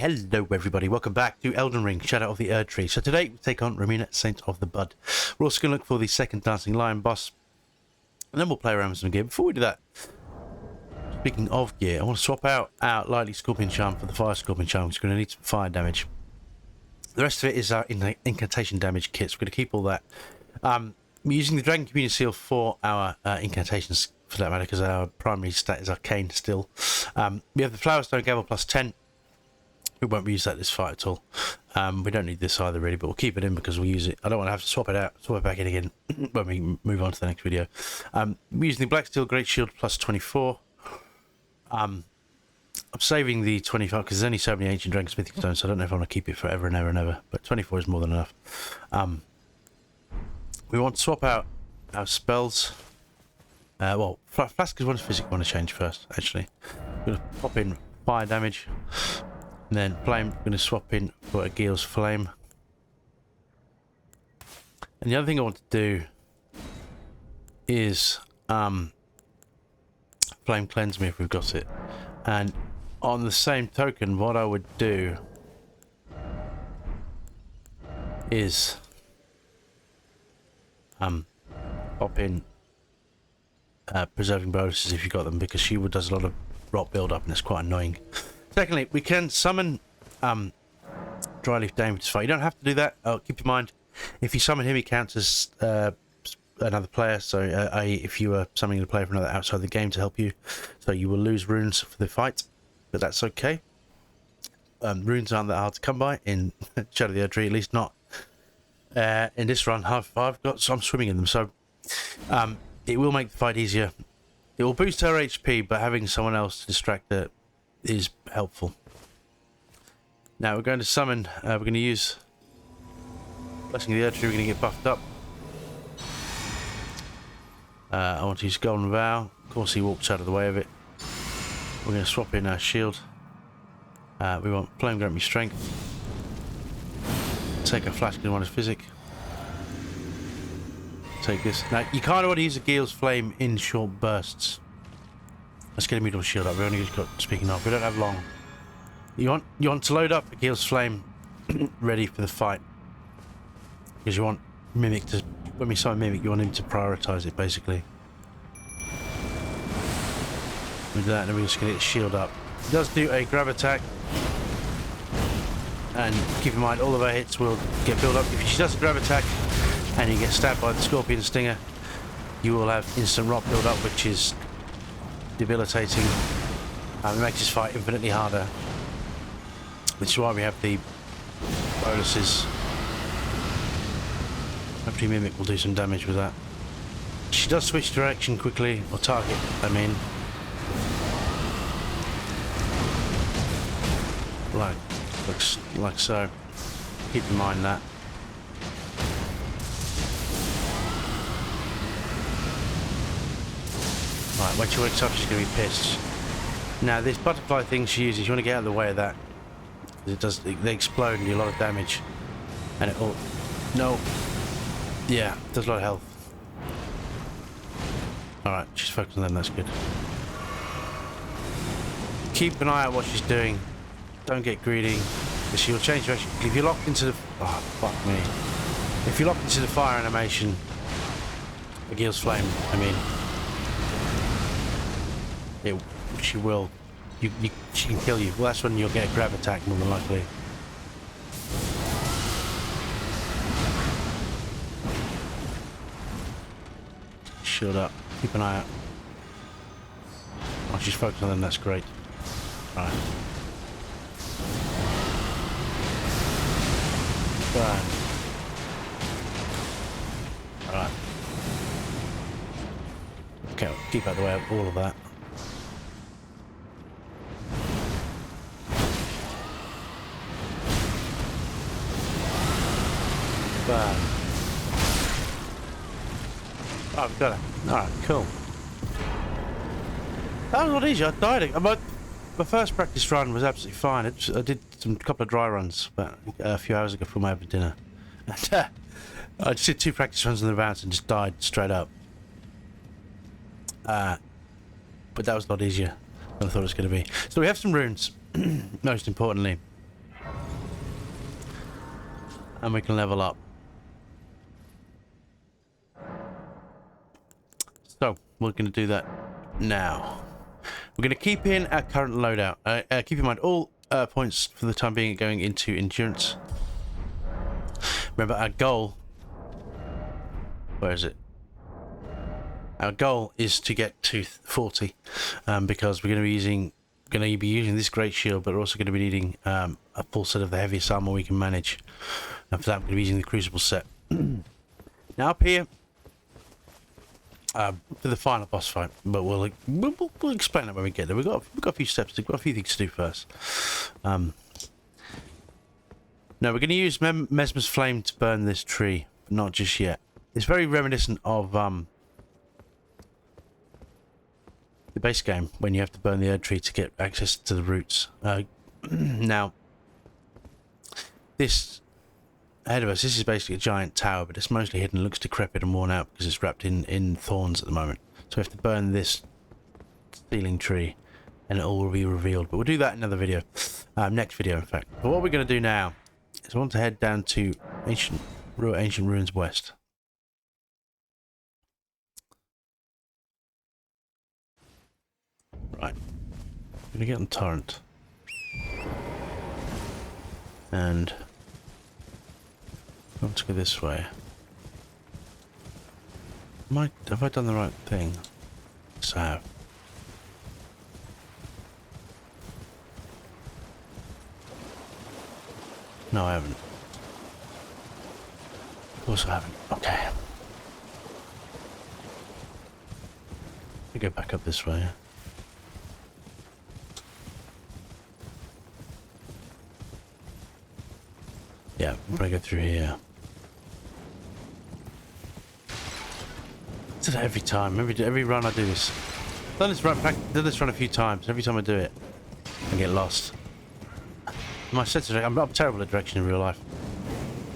Hello everybody, welcome back to Elden Ring, Shadow of the Erdtree. So today we take on Romina, Saint of the Bud. We're also going to look for the second Dancing Lion boss, and then we'll play around with some gear. Before we do that, speaking of gear, I want to swap out our Lightly Scorpion Charm for the Fire Scorpion Charm, because we're going to need some fire damage. The rest of it is our incantation damage kits. We're going to keep all that. We're using the Dragon Community Seal for our incantations, for that matter, because our primary stat is Arcane still. We have the Flower Stone Gavel plus 10. We won't use that this fight at all. We don't need this either really, but we'll keep it in because we'll use it. I don't want to have to swap it out, swap it back in again when we move on to the next video. We're using the Black Steel Great Shield plus 24. I'm saving the 25 because there's only so many Ancient Dragon Smithing Stones, so I don't know if I want to keep it forever and ever and ever, but 24 is more than enough. We want to swap out our spells. Well, Flask is one physical I want to change first, actually. I'm going to pop in fire damage. And then flame, I'm going to swap in for a Gil's Flame. And the other thing I want to do is Flame Cleanse Me if we've got it. And on the same token, what I would do is pop in Preserving Bonuses if you've got them, because she does a lot of rot build up and it's quite annoying. Secondly, we can summon Dry Leaf Dame to fight. You don't have to do that. Keep in mind, if you summon him, he counts as another player. So, if you are summoning a player from another outside the game to help you, so you will lose runes for the fight, but that's okay. Runes aren't that hard to come by in Shadow of the Erdtree, at least not in this run. I'm swimming in them, so it will make the fight easier. It will boost her HP, but having someone else to distract her is helpful. Now we're going to summon, we're going to use Blessing of the Erdtree. We're going to get buffed up. I want to use Golden Vow. Of course he walks out of the way of it. We're going to swap in our shield. We want Flame Grant Me Strength. Take a Flask in one as Physic. Take this. Now you kind of want to use a Gil's Flame in short bursts. Let's get a medium shield up. We only just got, speaking of, we don't have long. You want to load up a Gil's Flame ready for the fight, because you want Mimic to, when we summon Mimic, you want him to prioritize it basically. We do that, and then we're just gonna get shield up. He does do a grab attack, and keep in mind all of our hits will get built up. If she does a grab attack and you get stabbed by the Scorpion Stinger, you will have instant rot build up, which is debilitating. It makes this fight infinitely harder, which is why we have the bonuses. Hopefully Mimic will do some damage with that. She does switch direction quickly, or target, I mean. Looks like so. Keep in mind that. Right, when she wakes up, she's going to be pissed. Now, this butterfly thing she uses, you want to get out of the way of that. They explode and do a lot of damage. And it all... No. Yeah, it does a lot of health. Alright, she's focused on them, that's good. Keep an eye out what she's doing. Don't get greedy, because she'll change direction. If you're locked into the... Oh, fuck me. If you're locked into the fire animation, the Gil's Flame, I mean... she will. She can kill you. Well, that's when you'll get a grab attack more than likely. Shield up. Keep an eye out. Oh, she's focused on them. That's great. Right. Burn. Alright. Okay, I'll keep out of the way of all of that. Oh, we've got it. Alright, cool. That was a lot easier. I died. My first practice run was absolutely fine. I did a couple of dry runs but a few hours ago before my having dinner. And, I just did 2 practice runs in the bounce and just died straight up. But that was a lot easier than I thought it was going to be. So we have some runes, most importantly. And we can level up. So, we're going to do that now. We're going to keep in our current loadout. Keep in mind, all points for the time being are going into endurance. Remember, our goal... Where is it? Our goal is to get to 40, because we're going to be using this great shield, but we're also going to be needing a full set of the heaviest armor we can manage. And for that, we're going to be using the Crucible set. Now up here, for the final boss fight, but we'll explain that when we get there. We've got a few steps, we've got a few things to do first. Now we're going to use Mesmer's Flame to burn this tree, but not just yet. It's very reminiscent of the base game, when you have to burn the Erdtree to get access to the roots. Now, this ahead of us, this is basically a giant tower, but it's mostly hidden, looks decrepit and worn out because it's wrapped in thorns at the moment. So we have to burn this ceiling tree and it all will be revealed. But we'll do that in another video, next video in fact. But what we're going to do now is I want to head down to Ancient Ruins West. Right, I'm going to get on Torrent. And I want to go this way. Have I done the right thing? Yes, I have. No, I haven't. Of course I haven't. Okay. I go back up this way. Yeah, I'm gonna go through here. I do that every time. Every run I do this. I've done this run a few times. Every time I do it, I get lost. My sense of I'm terrible at direction in real life,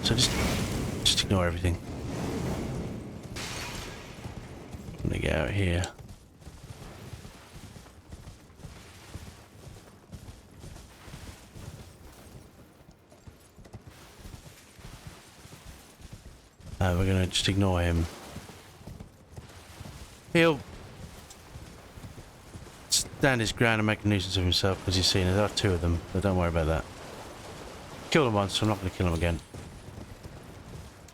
so just ignore everything. I'm gonna get out here. We're gonna just ignore him. He'll stand his ground and make a nuisance of himself because he's seen it. There are two of them, but don't worry about that. Killed him once, so I'm not going to kill him again.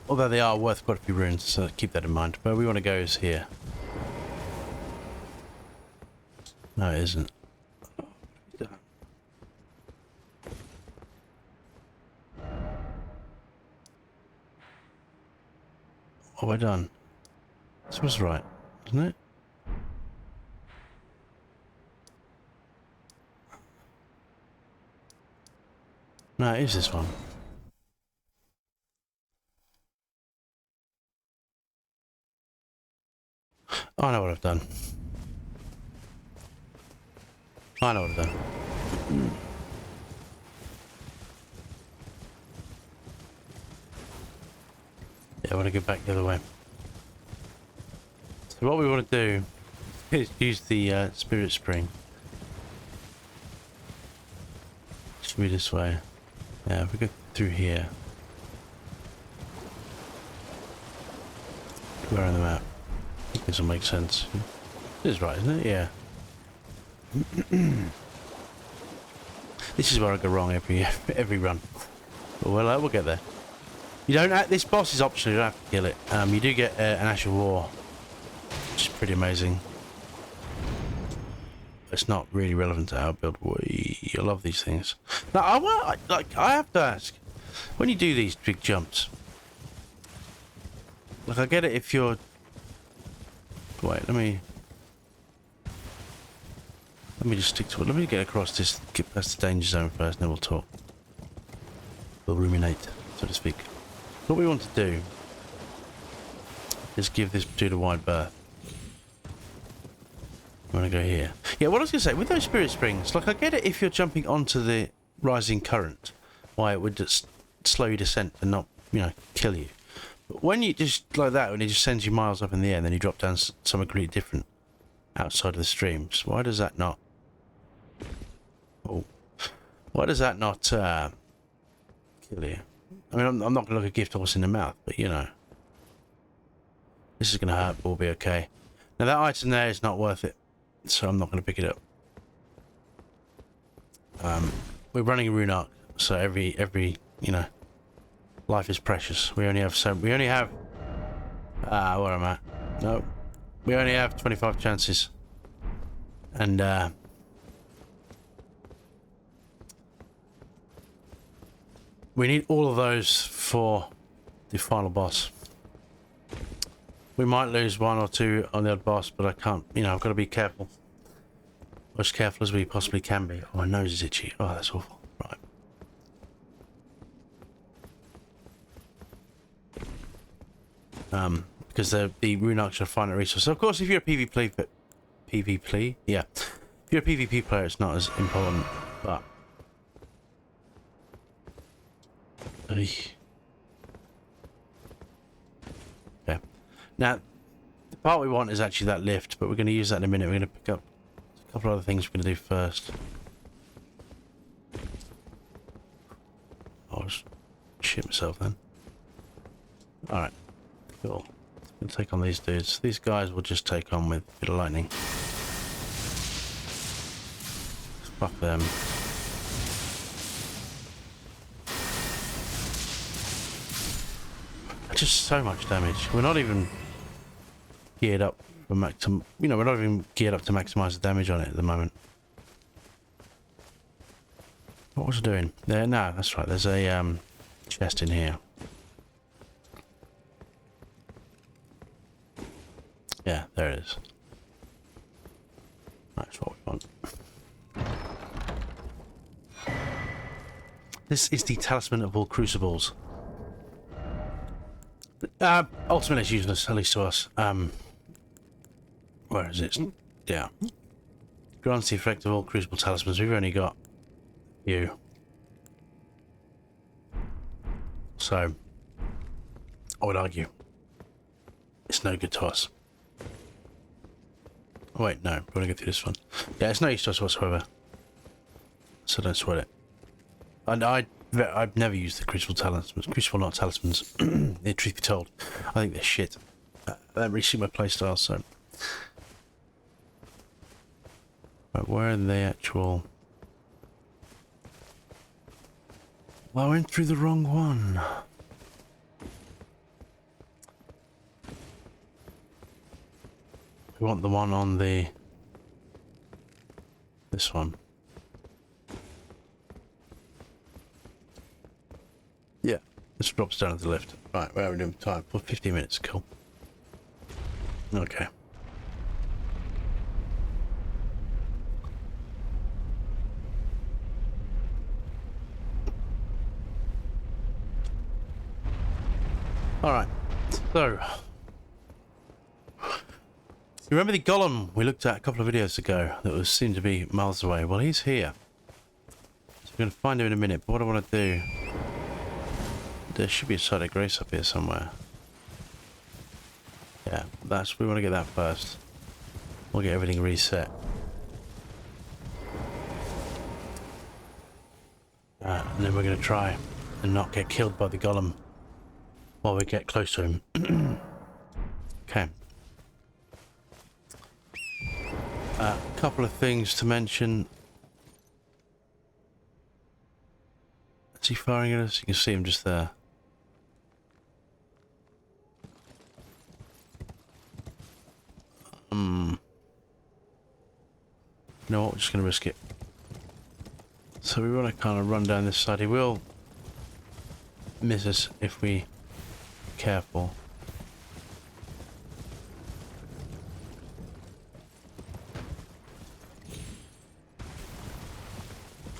Although they are worth quite a few runes, so keep that in mind. Where we want to go is here. No, it isn't. What have I done? This was right, isn't it? No, it is this one. Oh, I know what I've done. I know what I've done. Yeah, I want to go back the other way. So what we want to do is use the spirit spring. Should be this way. Yeah, if we go through here. Where on the map? I think this will make sense. This is right, isn't it? Yeah. This is where I go wrong every run. But we'll get there. You don't. This boss is optional. You don't have to kill it. You do get an Asher War, which is pretty amazing. It's not really relevant to our build. I love these things. Now, I have to ask, when you do these big jumps, like I get it if you're. Wait, let me just stick to it. Let me get across this, get past the danger zone first, and then we'll talk. We'll ruminate, so to speak. What we want to do is give this dude a wide berth. I'm gonna go here. Yeah, what I was gonna say, with those spirit springs, like I get it if you're jumping onto the rising current, why it would just slow your descent and not, kill you. But when you just like that, when it just sends you miles up in the air and then you drop down somewhere completely different outside of the streams, why does that not? Oh, why does that not kill you? I mean, I'm not going to look a gift horse in the mouth, but you know. This is going to hurt, but we'll be okay. Now that item there is not worth it, so I'm not going to pick it up. We're running a rune arc, so every you know, life is precious. We only have where am I? No, we only have 25 chances, and we need all of those for the final boss. We might lose one or two on the odd boss, but I can't, you know, I've got to be careful. As careful as we possibly can be. Oh, my nose is itchy. Oh, that's awful. Right. Because the rune arcs are a finite resource. So of course, if you're a PvP, yeah. If you're a PvP player, it's not as important, but... Okay. Now, the part we want is actually that lift, but we're going to use that in a minute. We're going to pick up a couple of other things we're going to do first. I'll just shit myself then. Alright, cool. I'm going to take on these dudes. These guys will just take on with a bit of lightning. Fuck them. Just so much damage. We're not even geared up for we're not even geared up to maximize the damage on it at the moment. What was I doing? There, no, that's right. There's a chest in here. Yeah, there it is. That's what we want. This is the talisman of all crucibles. Ultimately it's useless, at least to us. Where is it? Yeah. Grants the effect of all crucible talismans. We've only got you. So, I would argue it's no good to us. Oh, wait, no, we're going to go through this one. Yeah, it's no use to us whatsoever. So don't sweat it. And I've never used the crucible talismans. Crucible, not talismans. Truth be told, I think they're shit. They don't really suit my playstyle, so... Right, where are the actual... Well, I went through the wrong one. We want the one on the... This one. Yeah, this drops down to the left. Right, we're doing time for 15 minutes. Cool. Okay. All right. So, you remember the golem we looked at a couple of videos ago that was seemed to be miles away? Well, he's here. So we're going to find him in a minute. But what I want to do... There should be a side of grace up here somewhere. Yeah, we want to get that first. We'll get everything reset. And then we're going to try and not get killed by the golem while we get close to him. Okay. A couple of things to mention. Is he firing at us? You can see him just there. You know what, we're just going to risk it. So we want to kind of run down this side. He will miss us if we are careful.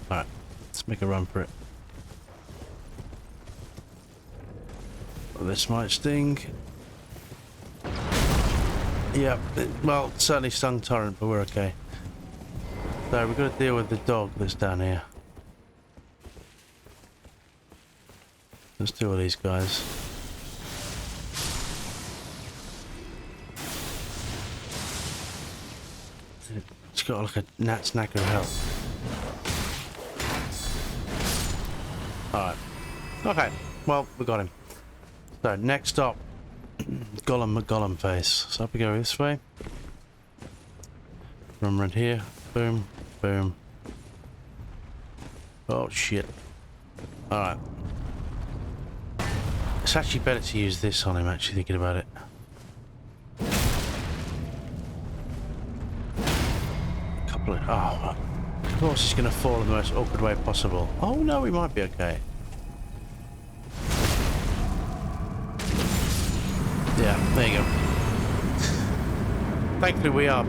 Alright, let's make a run for it. Well, this might sting. Yeah, well, certainly stung Torrent, but we're okay. So we've got to deal with the dog that's down here. Let's deal with these guys. It's got like a gnat's knacker of health. Alright. Okay. Well, we got him. So, next up, Golem face. So up we go this way. Run around here. Boom, boom. Oh, shit. Alright. It's actually better to use this on him, actually, thinking about it. Couple of... Oh, of course he's going to fall in the most awkward way possible. Oh, no, we might be okay. Yeah, there you go. Thankfully, we are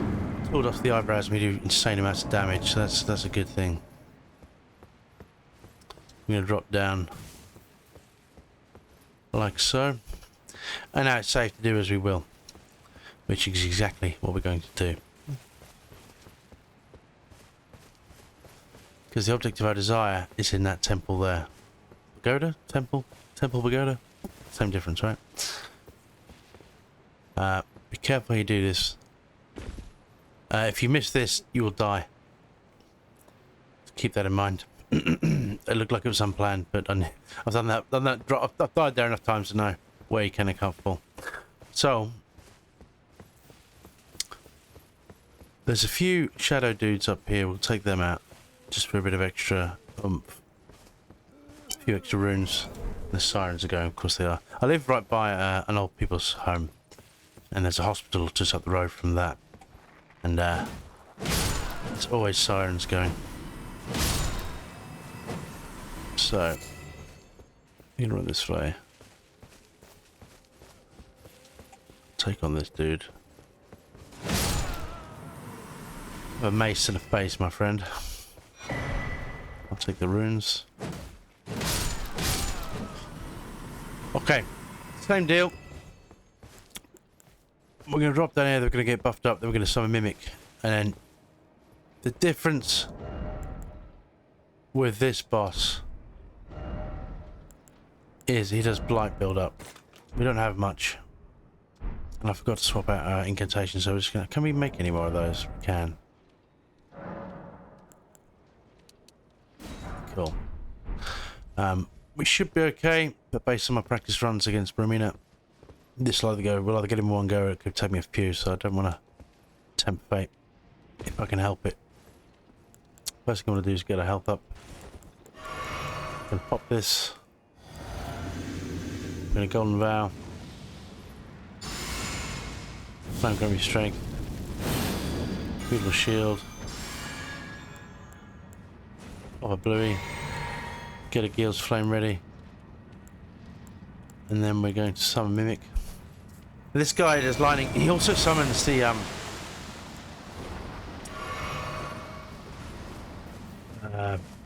pulled off the eyebrows and we do insane amounts of damage, so that's a good thing. I'm going to drop down like so. And now it's safe to do as we will, which is exactly what we're going to do. Because the object of our desire is in that temple there. Pagoda? Temple? Temple pagoda? Same difference, right? Be careful how you do this. If you miss this, you will die. Keep that in mind. It looked like it was unplanned, but I've done that. I've died there enough times to know where you can and can't fall. So there's a few shadow dudes up here. We'll take them out just for a bit of extra oomph. A few extra runes. The sirens are going, of course they are. I live right by an old people's home, and there's a hospital just up the road from that. And there's always sirens going. So, you can run this way. Take on this dude. A mace and a face, my friend. I'll take the runes. Okay, same deal. We're going to drop down here, they're going to get buffed up, then we're going to summon Mimic. And then the difference with this boss is he does blight build up. We don't have much. And I forgot to swap out our incantations, so we're just going to... Can we make any more of those? We can. Cool. We should be okay, but based on my practice runs against Romina, this will either go, we'll either get him in one go, or it could take me a few, so I don't want to tempt fate if I can help it. First thing I want to do is get a health up. Gonna pop this. Gonna golden vow. Flame grab your strength. Beautiful shield. Pop a bluey. Get a Gil's flame ready. And then we're going to summon Mimic. This guy is lining. He also summons the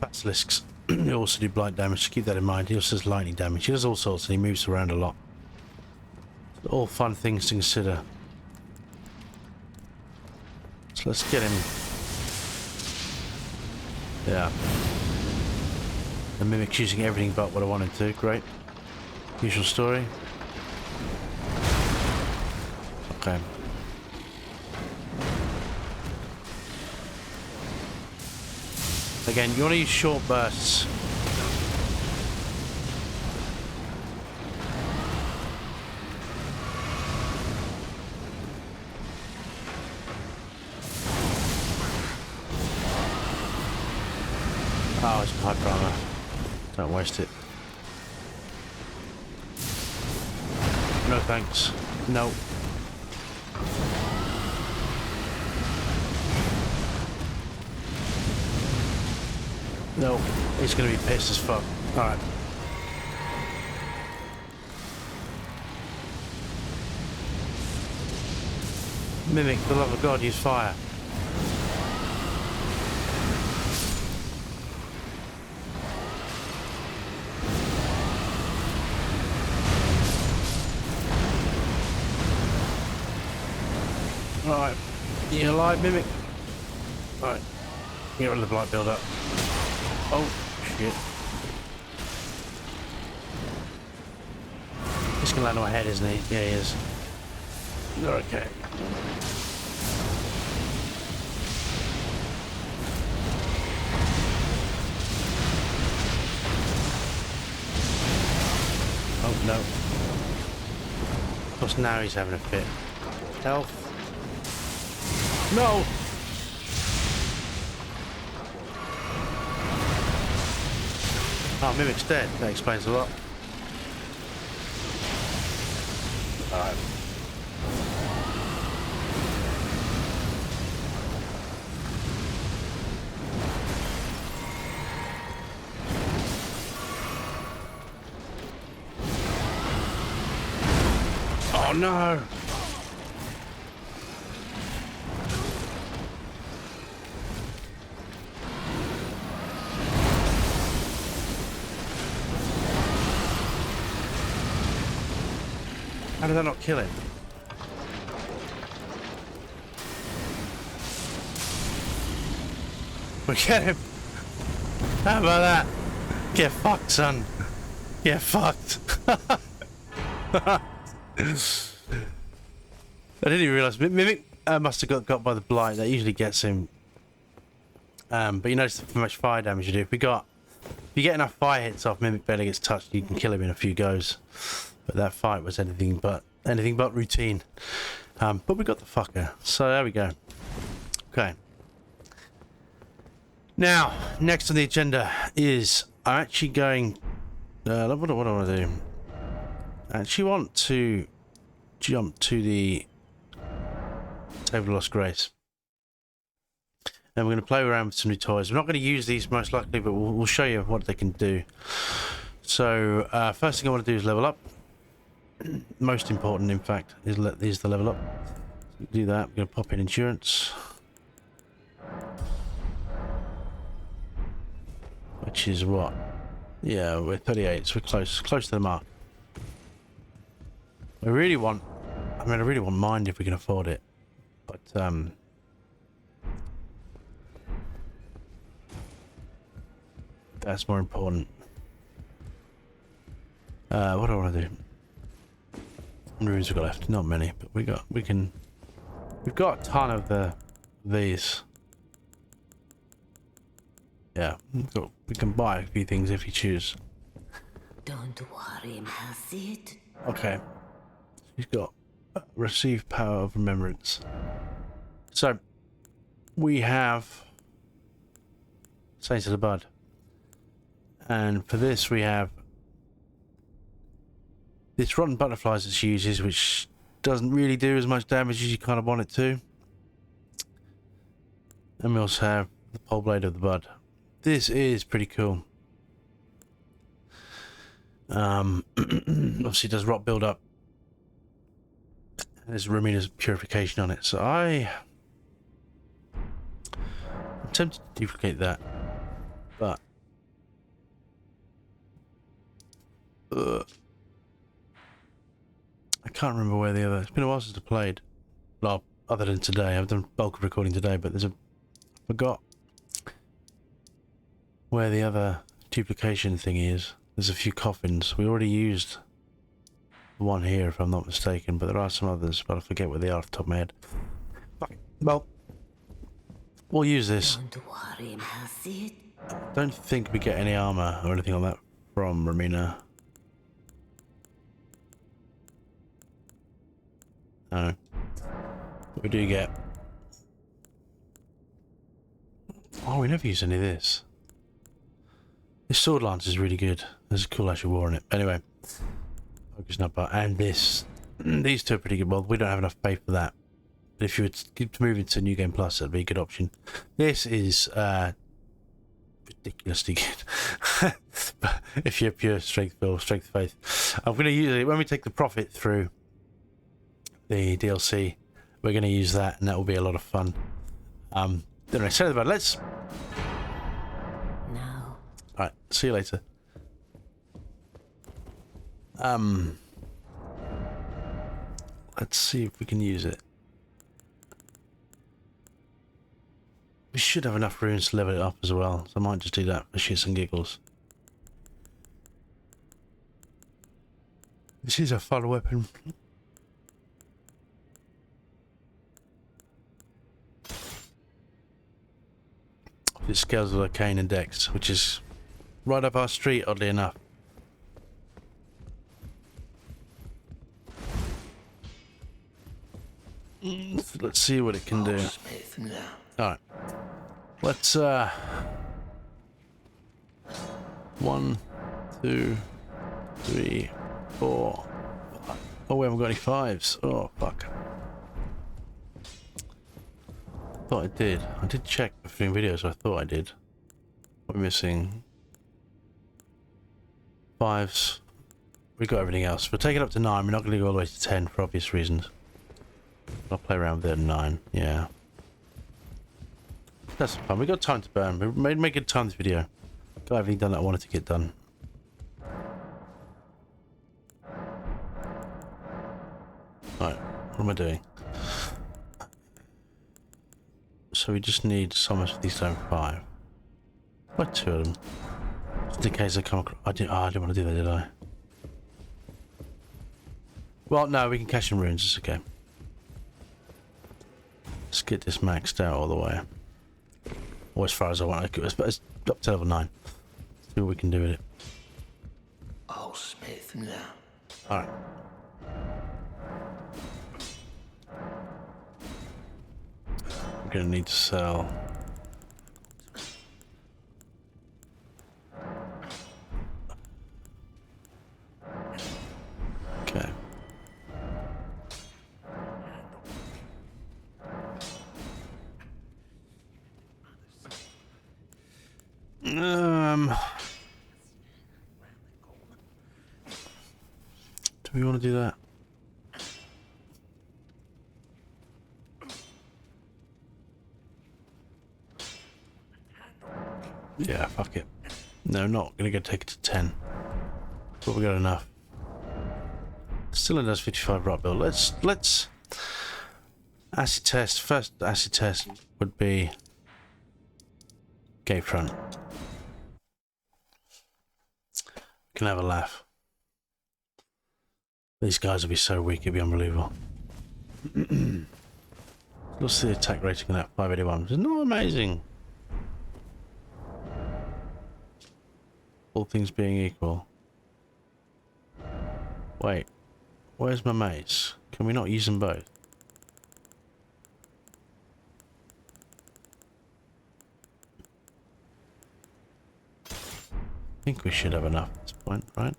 basilisks. He also do blight damage, so keep that in mind. He also does lightning damage. He does all sorts and he moves around a lot. All fun things to consider. So let's get him. Yeah. The Mimic's using everything but what I wanted to. Great. Usual story. Okay. Again, you want to use short bursts. Oh, it's hyper armor. Don't waste it. No thanks. No. No, he's gonna be pissed as fuck. Alright. Mimic, for the love of God, use fire. Alright. You alive, Mimic? Alright. Get rid of the blight build up. Oh, shit. He's gonna land on my head, isn't he? Yeah, he is. You're okay. Oh no. Of course now he's having a fit. Health. No! Oh, Mimic's dead. That explains a lot. Alright. Oh no! How did that not kill him? We get him! How about that? Get fucked, son! Get fucked! I didn't even realise Mimic must have got by the blight. That usually gets him. But you notice how much fire damage you do. If you get enough fire hits off, Mimic barely gets touched. You can kill him in a few goes. But that fight was anything but routine. But we got the fucker. So there we go. Okay. Now, next on the agenda is I'm actually going. What do I want to do? I actually want to jump to the Table of Lost Grace. And we're going to play around with some new toys. We're not going to use these most likely, but we'll show you what they can do. So, first thing I want to do is level up. Most important, in fact, is the level up. So do that. We're going to pop in endurance, which is what? Yeah, we're 38, so we're close to the mark. I really want mind if we can afford it, but that's more important. What do I want to do? How many runes we got left? Not many, but we've got a ton of these. Yeah, we can buy a few things if you choose. Don't worry, Masid. Okay. He's got receive power of remembrance. So we have Saints of the Bud. And for this we have this rotten butterflies that she uses, which doesn't really do as much damage as you kind of want it to. And we also have the pole blade of the bud. This is pretty cool. Obviously it does rot build up. There's Romina's purification on it, so I'm tempted to duplicate that, but I can't remember where the other. It's been a while since I played. Well, other than today, I've done bulk of recording today, but I forgot where the other duplication thing is. There's a few coffins. We already used one here, if I'm not mistaken, but there are some others, but I forget where they are off the top of my head. Well, we'll use this. Don't worry, Masid. Don't think we get any armor or anything like that from Romina. No. What we do get... Oh, we never use any of this. This sword lance is really good. There's a cool actual war in it. Anyway. Focus nutbar. And this. These two are pretty good. Well, we don't have enough pay for that. But if you were to move into New Game Plus, that'd be a good option. This is ridiculously good. But if you're pure strength or strength faith. I'm going to use it when we take the profit through the DLC. We're going to use that, and that will be a lot of fun. Anyway, say about let's. No. Alright, see you later. Let's see if we can use it. We should have enough runes to level it up as well, so I might just do that for shits and giggles. This is a fun weapon. It scales with Arcane and Dex, which is right up our street, oddly enough. Let's see what it can do. Alright. Let's, 1, 2, 3, 4. Oh, we haven't got any 5s. Oh, fuck. Thought I did. I did check between videos. I thought I did. We're missing 5s. We got everything else. We'll take it up to 9. We're not going to go all the way to 10 for obvious reasons. I'll play around with it at 9. Yeah. That's fun. We got time to burn. We made good time this video. Got everything done that I wanted to get done. Right. What am I doing? So we just need summons for these down 5. What 2 of them? Just in case I come across... I didn't want to do that, did I? Well, no, we can cash in runes. It's okay. Let's get this maxed out all the way. Or as far as I want. It's up to level 9. See what we can do with it. Alright. We're going to need to sell... Okay. Do we want to do that? Yeah, fuck it. No, not gonna go take it to 10. But we got enough. Still does 55 rock build. Let's acid test. First acid test would be gate front. Can have a laugh. These guys will be so weak, it'd be unbelievable. What's the attack rating on that? 581. It's not amazing. All things being equal. Wait, where's my mace? Can we not use them both? I think we should have enough at this point, right?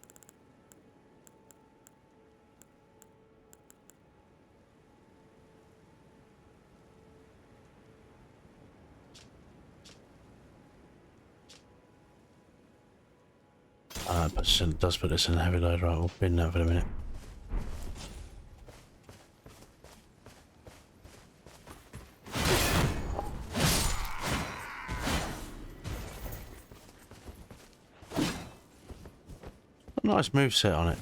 But it does put this in a heavy load, right? We'll bin that for a minute. A nice moveset on it.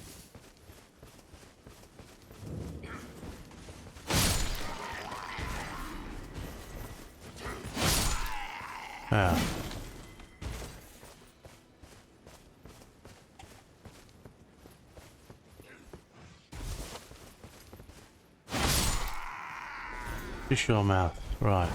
Yeah. Fish your mouth, right.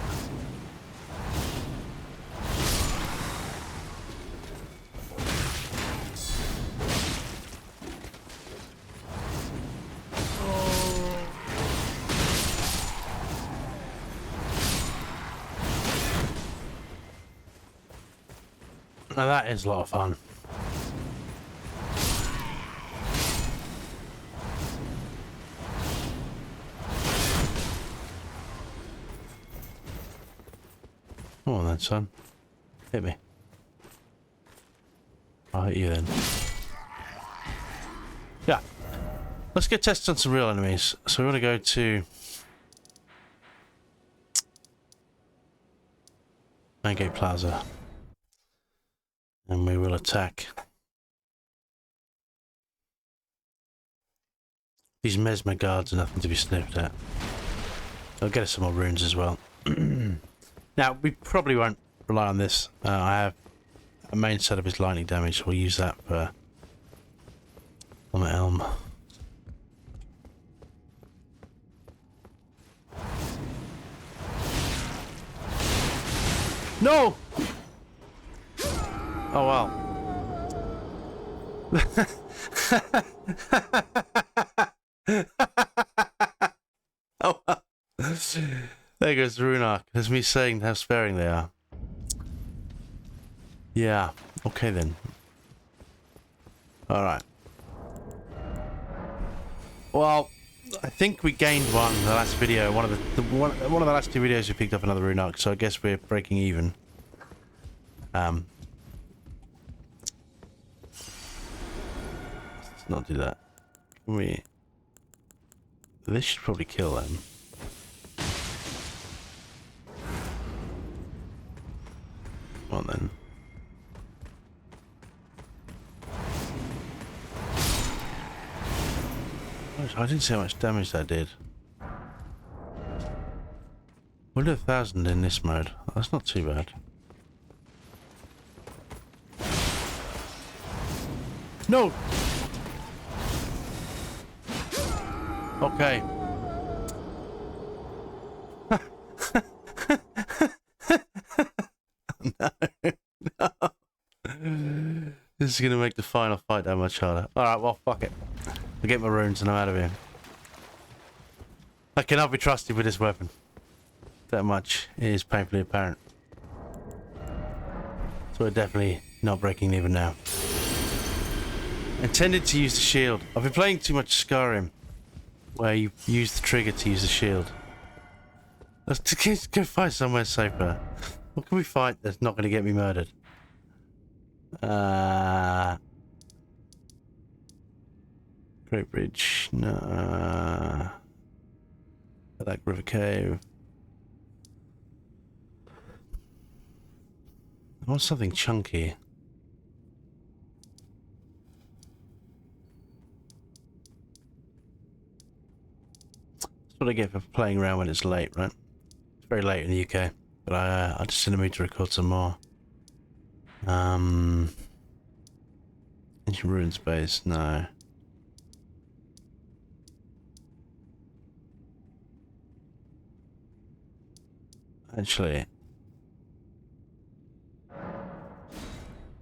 Now that is a lot of fun. Come on then, son. Hit me. I'll hit you then. Yeah. Let's get tested on some real enemies. So we want to go to... Main Gate Plaza. And we will attack these mesmer guards are nothing to be sniffed at. I'll get us some more runes as well. Now we probably won't rely on this. I have a main set of his lightning damage, so we'll use that for on the elm. No! Oh wow. Oh well. There goes the rune arc. There's me saying how sparing they are. Yeah. Okay then. Alright. Well, I think we gained one in the last video. One of the last two videos we picked up another rune arc, so I guess we're breaking even. Let's not do that. This should probably kill them. Come on then. I didn't see how much damage that did. We'll do 1,000 in this mode. That's not too bad. No! Okay. No. This is going to make the final fight that much harder. Alright, well, fuck it. I'll get my runes and I'm out of here. I cannot be trusted with this weapon. That much is painfully apparent. So we're definitely not breaking even now. Intended to use the shield. I've been playing too much Skyrim, where you use the trigger to use the shield. Let's go find somewhere safer. What can we fight that's not going to get me murdered? Great Bridge. No. Black River Cave. I want something chunky. That's what I get for playing around when it's late, right? It's very late in the UK, but I just in the mood to record some more. Ancient Ruin Space, no. Actually, we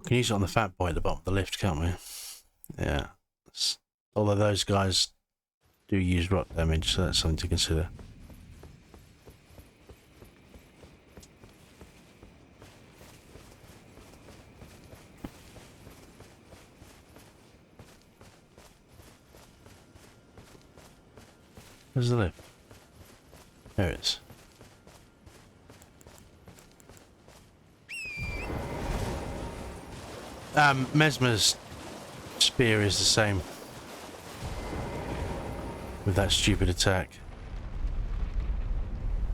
can use it on the fat boy at the bottom of the lift, can't we? Yeah. Although those guys do use rock damage, so that's something to consider. Where's the lift? There it is. Mesmer's spear is the same with that stupid attack.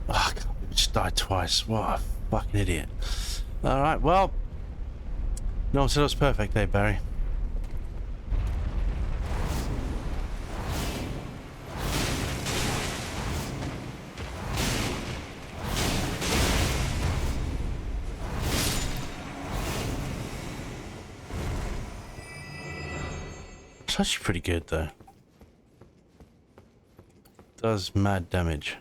Oh, I can't believe I just died twice. What a fucking idiot. Alright, well, no one said it was perfect, eh, Barry? It's actually pretty good though. Does mad damage.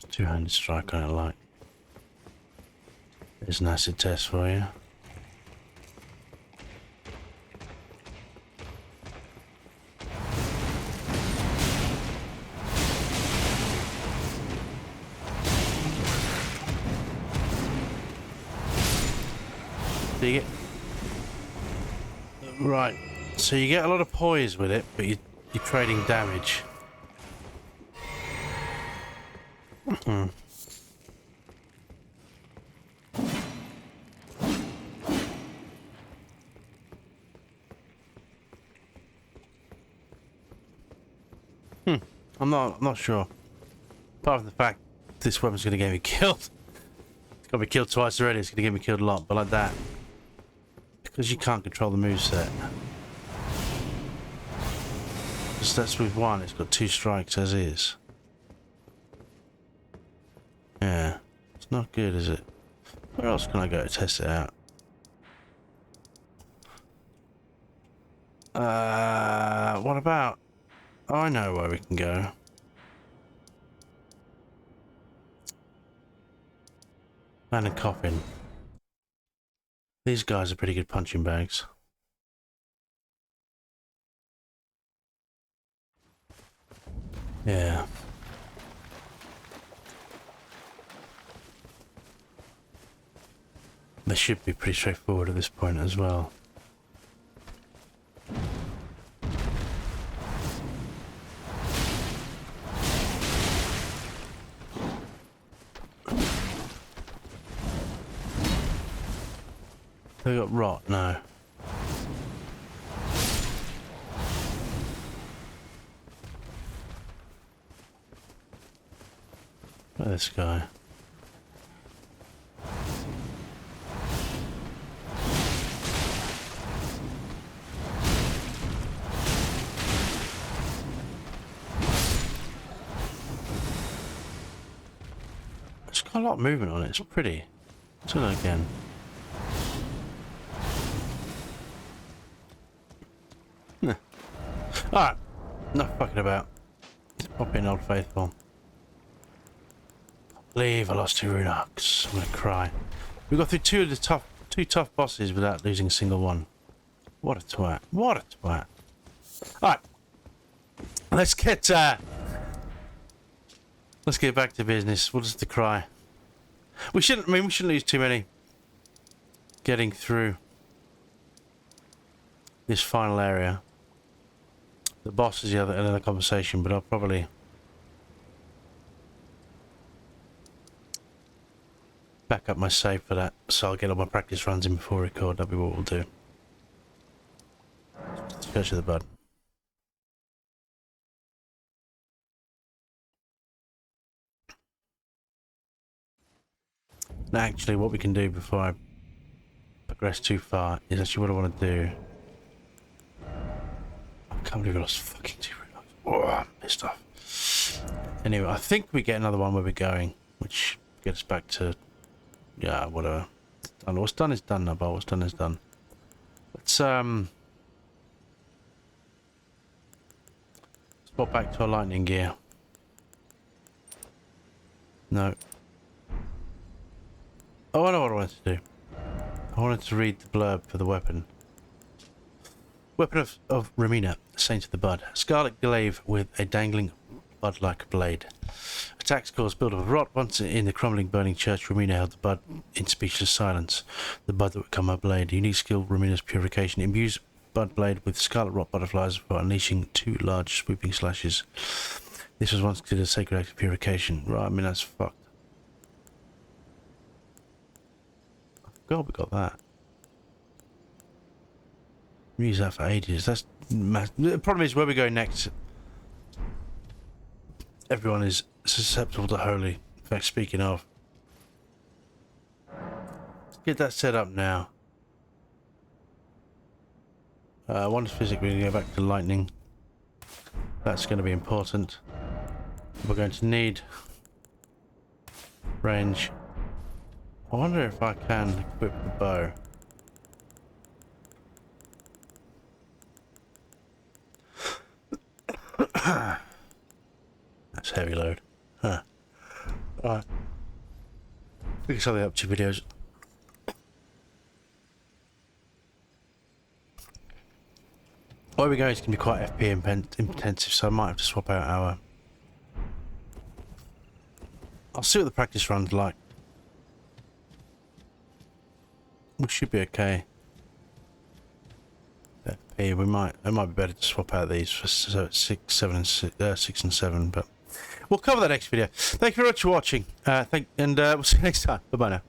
Two-handed strike I like. There's an acid test for you. So you get right. So you get a lot of poise with it, but you're trading damage. I'm not sure. Apart from the fact this weapon's going to get me killed. It's got me killed twice already. It's going to get me killed a lot, but like that. Because you can't control the moveset. Just that's with one. It's got two strikes as is. Yeah. It's not good, is it? Where else can I go to test it out? What about... Oh, I know where we can go. Man and coffin. These guys are pretty good punching bags. Yeah. They should be pretty straightforward at this point as well. They got rot? No. Look at this guy. It's got a lot of movement on it. It's pretty. Let's do that again. Alright, enough fucking about. Let's pop in Old Faithful. Leave, I lost 2 rune arcs. I'm gonna cry. We got through two tough bosses without losing a single one. What a twat. What a twat. Alright. Let's get back to business. What is the cry? We shouldn't lose too many getting through this final area. The boss is another conversation, but I'll probably back up my save for that, so I'll get all my practice runs in before record. That'll be what we'll do. Let's go to the bud. Now, actually, what we can do before I progress too far is actually what I want to do. I can't believe I lost fucking 2 rune arcs. Oh, I'm pissed off. Anyway, I think we get another one where we're going, which gets us back to, yeah, whatever. What's done is done now, but what's done is done. Let's swap back to our lightning gear. No. Oh, I know what I wanted to do. I wanted to read the blurb for the weapon. Weapon of Romina, Saint of the Bud. Scarlet glaive with a dangling bud-like blade. Attacks cause build-up of rot. Once in the crumbling, burning church, Romina held the bud in speechless silence. The bud that would become her blade. Unique skill, Romina's purification. Imbues bud blade with scarlet rot butterflies for unleashing 2 large swooping slashes. This was once considered a sacred act of purification. Right, I mean, that's fucked. God, we got that. We use that for ages. That's the problem is where we go next. Everyone is susceptible to holy. In fact, speaking of, let's get that set up now. One's physically going to go back to lightning. That's going to be important. We're going to need range. I wonder if I can equip the bow. That's heavy load. Huh. Alright. We can sell the up 2 videos. Where we go is going to be quite FP intensive, so I might have to swap out our... I'll see what the practice run's like. We should be okay. FP, it might be better to swap out these for 6 and 7, but we'll cover that next video. Thank you very much for watching. We'll see you next time. Bye bye now.